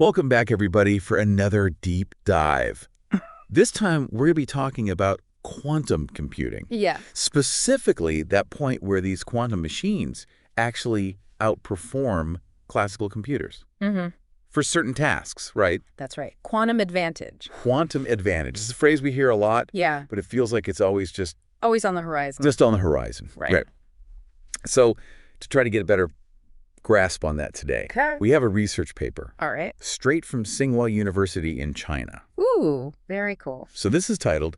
Welcome back, everybody, for another deep dive. This time, we're going to be talking about quantum computing. Yeah. Specifically, that point where these quantum machines actually outperform classical computers. For certain tasks, right? That's right. Quantum advantage. Quantum advantage. This is a phrase we hear a lot, Yeah. but it feels like it's always just Always on the horizon. on the horizon. Right. So to try to get a better grasp on that today, Okay. we have a research paper All right. straight from Tsinghua University in China. Ooh, very cool. So this is titled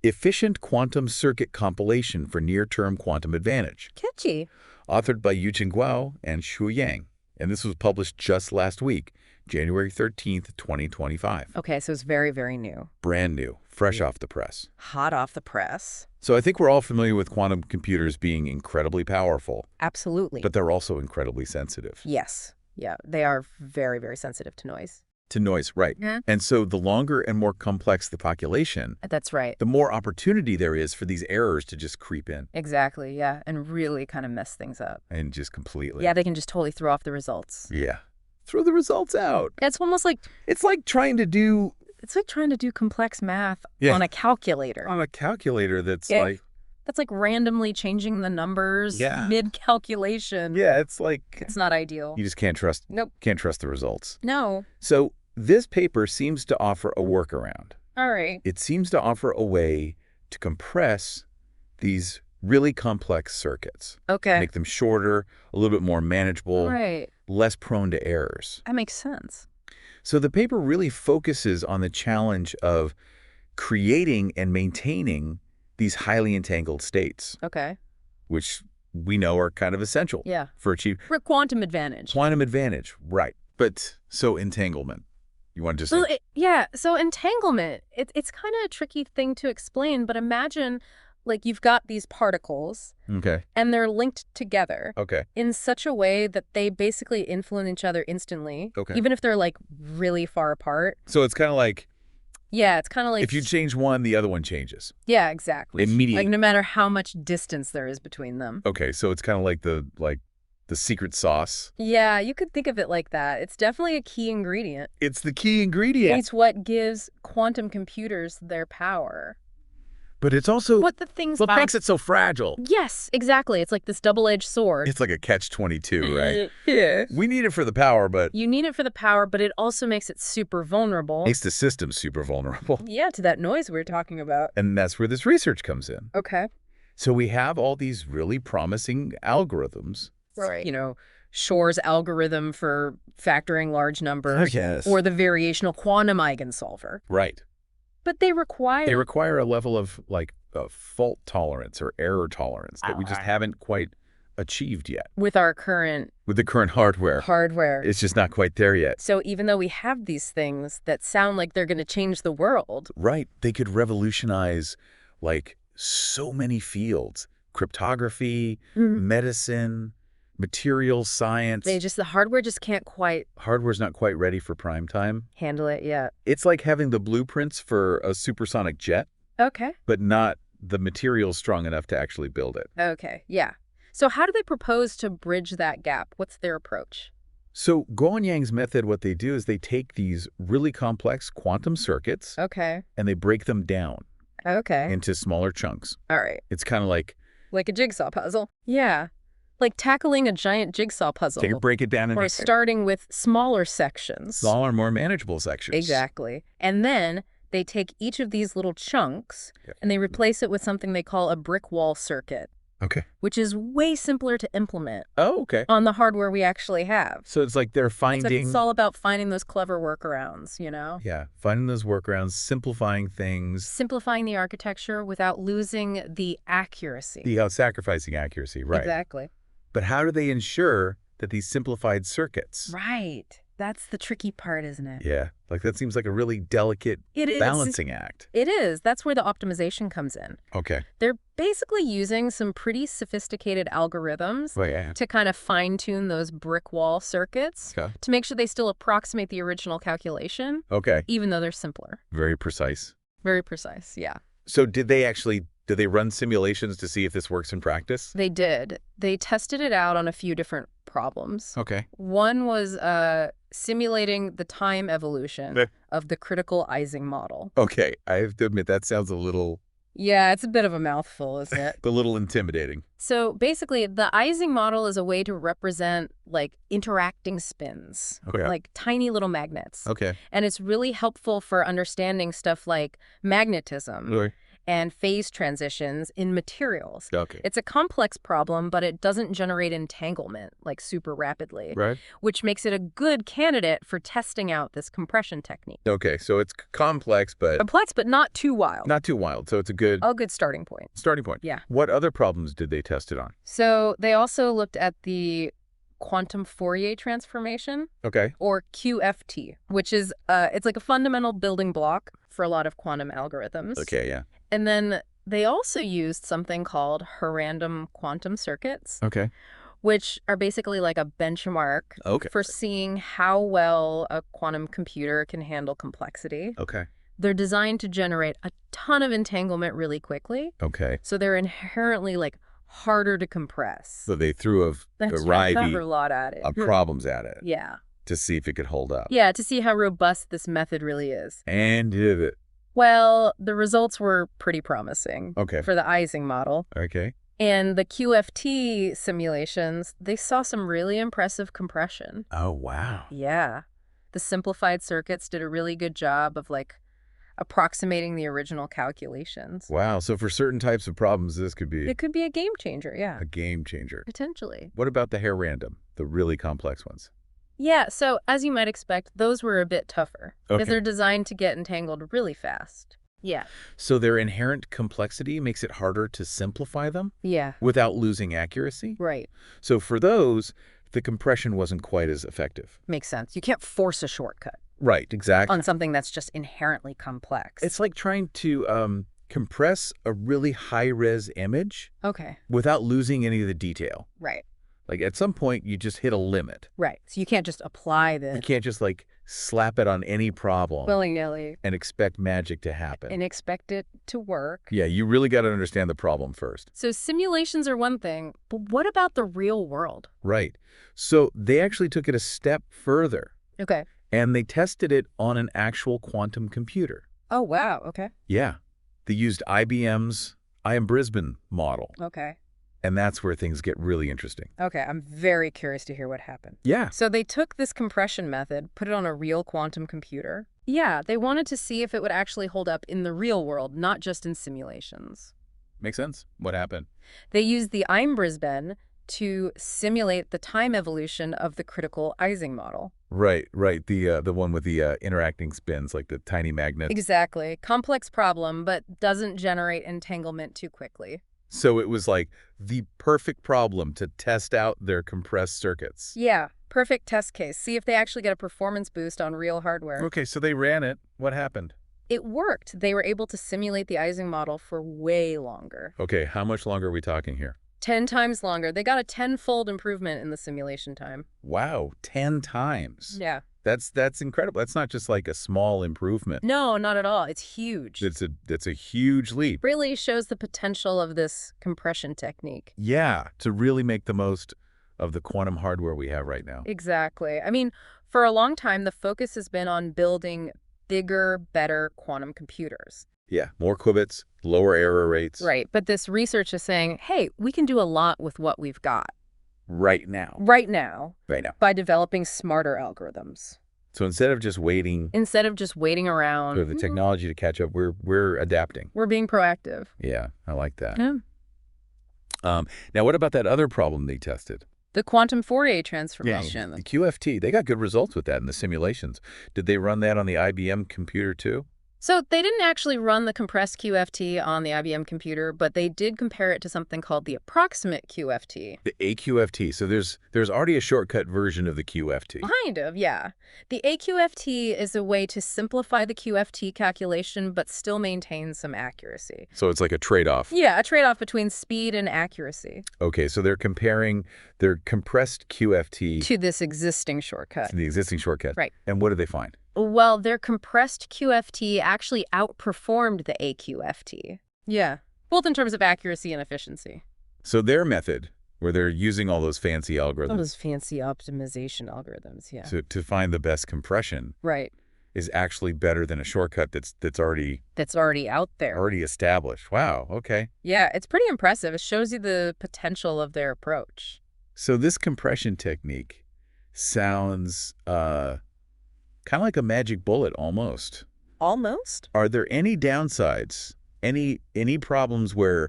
Efficient Quantum Circuit Compilation for Near-Term Quantum Advantage, Catchy. authored by Yuqing Guo and Shu Yang. And this was published just last week, January 13th, 2025. Okay, so it's very, very new. Brand new, fresh off the press. Hot off the press. So I think we're all familiar with quantum computers being incredibly powerful, Absolutely. but they're also incredibly sensitive. Yes. Yeah, they are very, very sensitive to noise. To noise, right. Yeah. And so the longer and more complex the calculation, That's right. the more opportunity there is for these errors to just creep in Exactly, yeah, and really kind of mess things up. and just completely. Yeah, they can just totally throw off the results. Yeah. Throw the results out. It's almost like It's like trying to do trying to do complex math Yeah. on a calculator. on a calculator that's Yeah. like, That's like randomly changing the numbers Yeah. mid-calculation. yeah, it's like It's not ideal. you just can't trust Nope. the results. No. So this paper seems to offer a workaround. All right. It seems to offer a way to compress these really complex circuits, Okay. make them shorter, a little bit more manageable, Right. less prone to errors. That makes sense. So the paper really focuses on the challenge of creating and maintaining these highly entangled states, Okay. which we know are kind of essential Yeah. for achieving For quantum advantage. quantum advantage. Right. But so entanglement. You want to just Well, so entanglement, it's kind of a tricky thing to explain, but imagine like you've got these particles Okay. and they're linked together Okay. in such a way that they basically influence each other instantly, Okay. even if they're like really far apart. So it's kind of like Yeah, it's kind of like if you change one, the other one changes. Yeah, exactly. Immediately. Like no matter how much distance there is between them. Okay, so it's kind of like the secret sauce. Yeah, you could think of it like that. It's definitely a key ingredient. It's the key ingredient. It's what gives quantum computers their power. But it's also What what makes it so fragile. Yes, exactly. It's like this double-edged sword. It's like a catch-22, right? Yeah. We need it for the power, but You need it for the power, but it also makes it super vulnerable. makes the system super vulnerable. Yeah, to that noise we were talking about. And that's where this research comes in. Okay. So we have all these really promising algorithms. Right. You know, Shor's algorithm for factoring large numbers. Yes. Or the variational quantum eigensolver. Right. But they require... They require a level of fault tolerance or error tolerance that we just haven't quite achieved yet. with our current With the current hardware, hardware. it's just not quite there yet. So even though we have these things that sound like they're going to change the world, Right. They could revolutionize so many fields. Cryptography, medicine, materials science. the hardware just can't quite Hardware's not quite ready for prime time. handle it yet. It's like having the blueprints for a supersonic jet, Okay. but not the materials strong enough to actually build it. Okay. Yeah. So how do they propose to bridge that gap? What's their approach? So Guanyang's method, what they do is they take these really complex quantum circuits Okay. and they break them down Okay. into smaller chunks. All right. It's kind of like Like a jigsaw puzzle. Yeah. Like tackling a giant jigsaw puzzle. break it down Or into starting with smaller sections. smaller, more manageable sections. Exactly. And then they take each of these little chunks Yeah. and they replace it with something they call a brick wall circuit, Okay. which is way simpler to implement Oh, okay. on the hardware we actually have. So it's like they're Except finding, it's all about finding those clever workarounds, you know? finding those workarounds, simplifying things, Simplifying the architecture without losing the accuracy. sacrificing accuracy, right? Exactly. But how do they ensure that these simplified circuits? Right. That's the tricky part, isn't it? Yeah, that seems like a really delicate It is. balancing act. It is. That's where the optimization comes in. Okay. They're basically using some pretty sophisticated algorithms Well, yeah. to kind of fine-tune those brick wall circuits Okay. to make sure they still approximate the original calculation, Okay. even though they're simpler. Very precise. Very precise, yeah. So did they run simulations to see if this works in practice? They did. They tested it out on a few different problems. Okay. One was simulating the time evolution Meh. of the critical Ising model. Okay, I have to admit that sounds a little Yeah, it's a bit of a mouthful, isn't it? intimidating. So basically, the Ising model is a way to represent like interacting spins, Okay. like tiny little magnets. Okay. And it's really helpful for understanding stuff like magnetism Okay. and phase transitions in materials. Okay. It's a complex problem, but it doesn't generate entanglement like super rapidly, Right. which makes it a good candidate for testing out this compression technique. Okay, so it's complex, but Complex, but not too wild. not too wild. So it's a good A good starting point. starting point. Yeah. What other problems did they test it on? So they also looked at the quantum Fourier transformation, Okay. or QFT, which is it's like a fundamental building block for a lot of quantum algorithms. Okay, yeah. And then they also used something called random quantum circuits, Okay. which are basically like a benchmark Okay. for seeing how well a quantum computer can handle complexity. Okay. They're designed to generate a ton of entanglement really quickly, Okay. so they're inherently like harder to compress. So they threw a That's variety a lot at it. of problems at it Yeah. to see if it could hold up. Yeah, to see how robust this method really is. And did it. Well, the results were pretty promising Okay. for the Ising model. Okay. And the QFT simulations, they saw some really impressive compression. Oh, wow. Yeah. The simplified circuits did a really good job of like approximating the original calculations. Wow. So for certain types of problems, this could be It could be a game changer, yeah. a game changer. Potentially. What about the hair random, the really complex ones? Yeah, so as you might expect, those were a bit tougher because Okay. they're designed to get entangled really fast. Yeah. So their inherent complexity makes it harder to simplify them Yeah. without losing accuracy? Right. So for those, the compression wasn't quite as effective. Makes sense. You can't force a shortcut Right, exactly. on something that's just inherently complex. It's like trying to compress a really high-res image Okay. without losing any of the detail. Right. Like at some point, you just hit a limit. Right. So you can't just apply You the can't just like slap it on any problem willy-nilly and expect magic to happen. and expect it to work. Yeah, you really got to understand the problem first. So simulations are one thing, but what about the real world? Right. So they actually took it a step further, Okay. and they tested it on an actual quantum computer. Oh, wow. Okay. Yeah. They used IBM's IM Brisbane model, Okay. and that's where things get really interesting. Okay. I'm very curious to hear what happened. Yeah. So they took this compression method, put it on a real quantum computer. Yeah, they wanted to see if it would actually hold up in the real world, not just in simulations. Makes sense. What happened? They used the IM Brisbane to simulate the time evolution of the critical Ising model. Right, right. The one with the interacting spins, like the tiny magnets. Exactly. Complex problem, but doesn't generate entanglement too quickly. So it was like the perfect problem to test out their compressed circuits. Yeah, perfect test case. See if they actually get a performance boost on real hardware. Okay, so they ran it. What happened? It worked. They were able to simulate the Ising model for way longer. Okay, how much longer are we talking here? 10 times longer. They got a 10-fold improvement in the simulation time. Wow, 10 times. Yeah. That's incredible. That's not just like a small improvement. No, not at all. It's huge. It's a huge leap. Really shows the potential of this compression technique. Yeah, to really make the most of the quantum hardware we have right now. Exactly. I mean, for a long time, the focus has been on building bigger, better quantum computers. Yeah, more qubits, lower error rates. Right. But this research is saying, hey, we can do a lot with what we've got Right now. right now Right now. by developing smarter algorithms. So instead of just waiting Instead of just waiting around, for the technology to catch up, we're adapting. we're being proactive. Yeah, I like that. Yeah. Now, what about that other problem they tested? The quantum Fourier transformation. The QFT. They got good results with that in the simulations. Did they run that on the IBM computer too? So they didn't actually run the compressed QFT on the IBM computer, but they did compare it to something called the approximate QFT. The AQFT. So there's already a shortcut version of the QFT. Kind of, yeah. The AQFT is a way to simplify the QFT calculation, but still maintain some accuracy. So it's like a trade-off. Yeah, a trade-off between speed and accuracy. Okay, so they're comparing their compressed QFT To this existing shortcut. to the existing shortcut. Right. And what did they find? Well, their compressed QFT actually outperformed the AQFT. Yeah, both in terms of accuracy and efficiency. So their method where they're using all those fancy algorithms. All those fancy optimization algorithms, yeah. To find the best compression. Right. Is actually better than a shortcut that's already out there. Already established. Wow, okay. Yeah, it's pretty impressive. It shows you the potential of their approach. So this compression technique sounds kind of like a magic bullet almost. Almost? Are there any downsides? Any problems where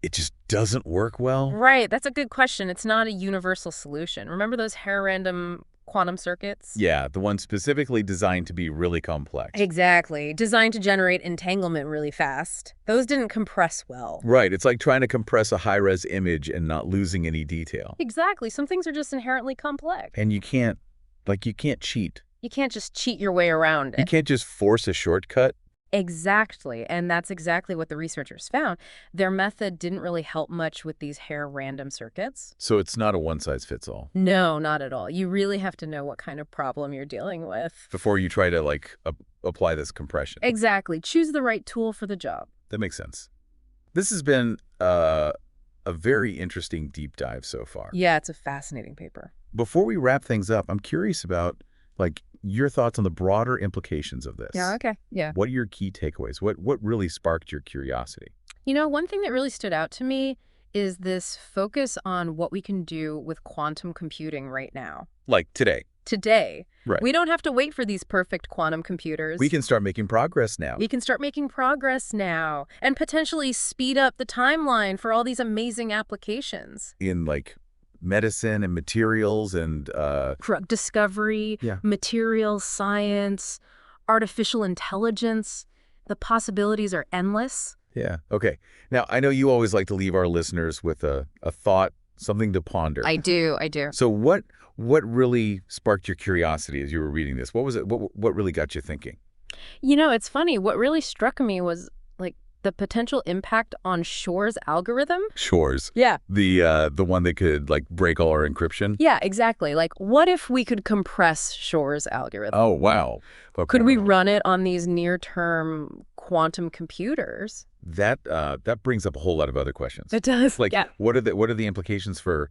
it just doesn't work well? Right, that's a good question. It's not a universal solution. Remember those hair-random quantum circuits? Yeah, the one specifically designed to be really complex. Exactly. Designed to generate entanglement really fast. Those didn't compress well. Right. It's like trying to compress a high-res image and not losing any detail. Exactly. Some things are just inherently complex. And you can't cheat. You can't just cheat your way around it. You can't just force a shortcut. Exactly. And that's exactly what the researchers found. Their method didn't really help much with these hair-random circuits. So it's not a one-size-fits-all. No, not at all. You really have to know what kind of problem you're dealing with before you try to, apply this compression. Exactly. Choose the right tool for the job. That makes sense. This has been a very interesting deep dive so far. Yeah, it's a fascinating paper. Before we wrap things up, I'm curious about, your thoughts on the broader implications of this. Yeah, okay. Yeah. What are your key takeaways? What really sparked your curiosity? One thing that really stood out to me is this focus on what we can do with quantum computing right now. Like today. Today. Right. We don't have to wait for these perfect quantum computers. We can start making progress now. We can start making progress now and potentially speed up the timeline for all these amazing applications. In, medicine and materials and drug discovery, materials science, artificial intelligence. The possibilities are endless. Yeah. Okay. Now, I know you always like to leave our listeners with a thought, something to ponder. I do. So what really sparked your curiosity as you were reading this? What was it? What really got you thinking? It's funny. What really struck me was the potential impact on Shor's algorithm. Shor's? Yeah. The one that could, break all our encryption? Yeah, exactly. What if we could compress Shor's algorithm? Oh, wow. Okay. Could we run it on these near-term quantum computers? That brings up a whole lot of other questions. It does. What are the implications for,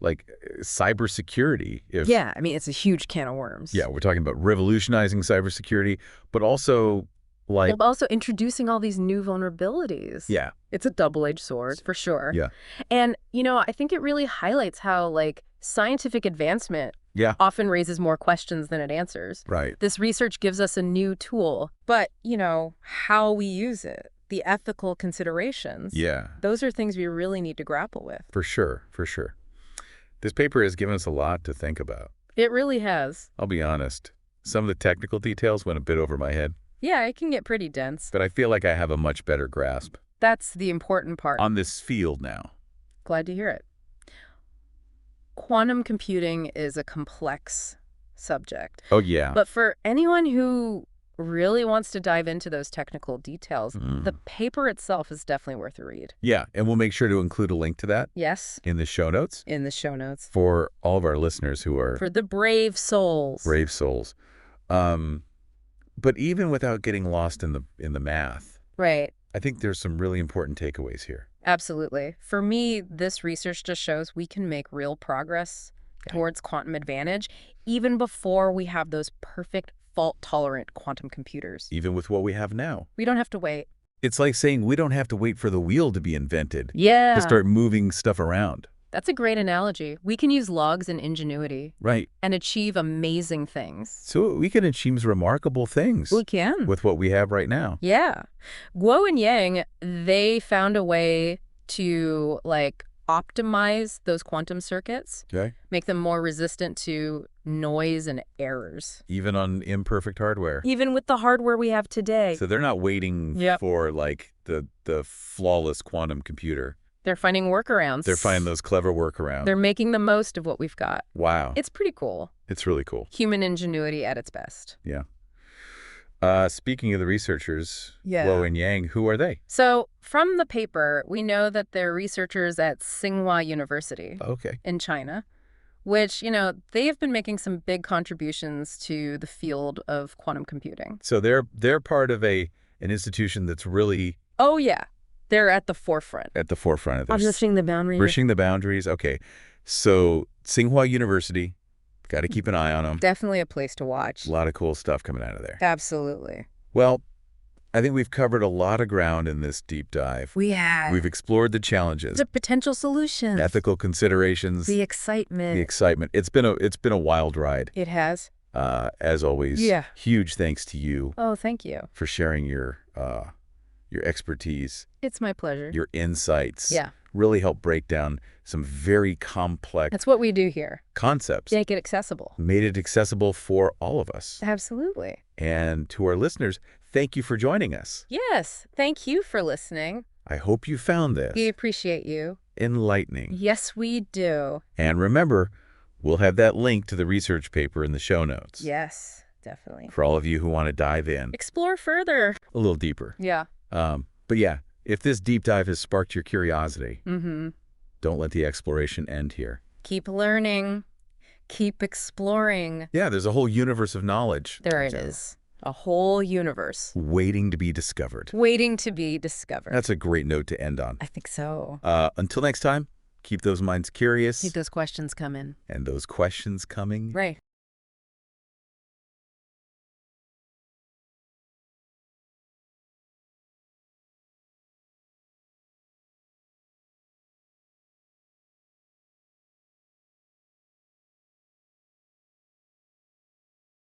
cybersecurity? Yeah, it's a huge can of worms. Yeah, we're talking about revolutionizing cybersecurity, but also also introducing all these new vulnerabilities. Yeah. It's a double-edged sword, for sure. Yeah. And, I think it really highlights how, scientific advancement often raises more questions than it answers. Right. This research gives us a new tool, but, how we use it, the ethical considerations. Yeah. Those are things we really need to grapple with. For sure. This paper has given us a lot to think about. It really has. I'll be honest. Some of the technical details went a bit over my head. Yeah, it can get pretty dense. But I feel like I have a much better grasp. That's the important part. On this field now. Glad to hear it. Quantum computing is a complex subject. Oh, yeah. But for anyone who really wants to dive into those technical details, the paper itself is definitely worth a read. Yeah, and we'll make sure to include a link to that. Yes. In the show notes. In the show notes. For all of our listeners who are... For the brave souls. Brave souls. But even without getting lost in the math, right? I think there's some really important takeaways here. Absolutely. For me, this research just shows we can make real progress towards quantum advantage even before we have those perfect fault-tolerant quantum computers. Even with what we have now. We don't have to wait. It's like saying we don't have to wait for the wheel to be invented. Yeah. To start moving stuff around. That's a great analogy. We can use logs and ingenuity. Right. And achieve amazing things. So we can achieve remarkable things. We can. With what we have right now. Yeah. Guo and Yang, they found a way to, optimize those quantum circuits. Okay. Make them more resistant to noise and errors. Even on imperfect hardware. Even with the hardware we have today. So they're not waiting for, the flawless quantum computer. They're finding workarounds. They're finding those clever workarounds. They're making the most of what we've got. Wow. It's pretty cool. It's really cool. Human ingenuity at its best. Yeah. Speaking of the researchers, yeah. Guo and Yang, who are they? So from the paper, we know that they're researchers at Tsinghua University in China, which, they have been making some big contributions to the field of quantum computing. So they're part of an institution that's really... Oh, yeah. They're at the forefront. At the forefront of this. Pushing the boundaries. Pushing the boundaries. Okay. So Tsinghua University, got to keep an eye on them. Definitely a place to watch. A lot of cool stuff coming out of there. Absolutely. Well, I think we've covered a lot of ground in this deep dive. We have. We've explored the challenges, The potential solutions. ethical considerations, The excitement. the excitement. It's been a wild ride. It has. As always, Yeah. huge thanks to you Oh, thank you. for sharing your expertise, It's my pleasure. your insights. Yeah. Really help break down some very complex That's what we do here. concepts. Make it accessible. Made it accessible for all of us. Absolutely. And to our listeners, thank you for joining us. Yes. Thank you for listening. I hope you found this We appreciate you. enlightening. Yes, we do. And remember, we'll have that link to the research paper in the show notes. Yes, definitely. For all of you who want to dive in Explore further. a little deeper. Yeah. But yeah, if this deep dive has sparked your curiosity, Mm-hmm. don't let the exploration end here. Keep learning. Keep exploring. Yeah, there's a whole universe of knowledge. There it is. A whole universe Waiting to be discovered. waiting to be discovered. That's a great note to end on. I think so. Until next time, keep those minds curious Keep those questions coming. and those questions coming. Right.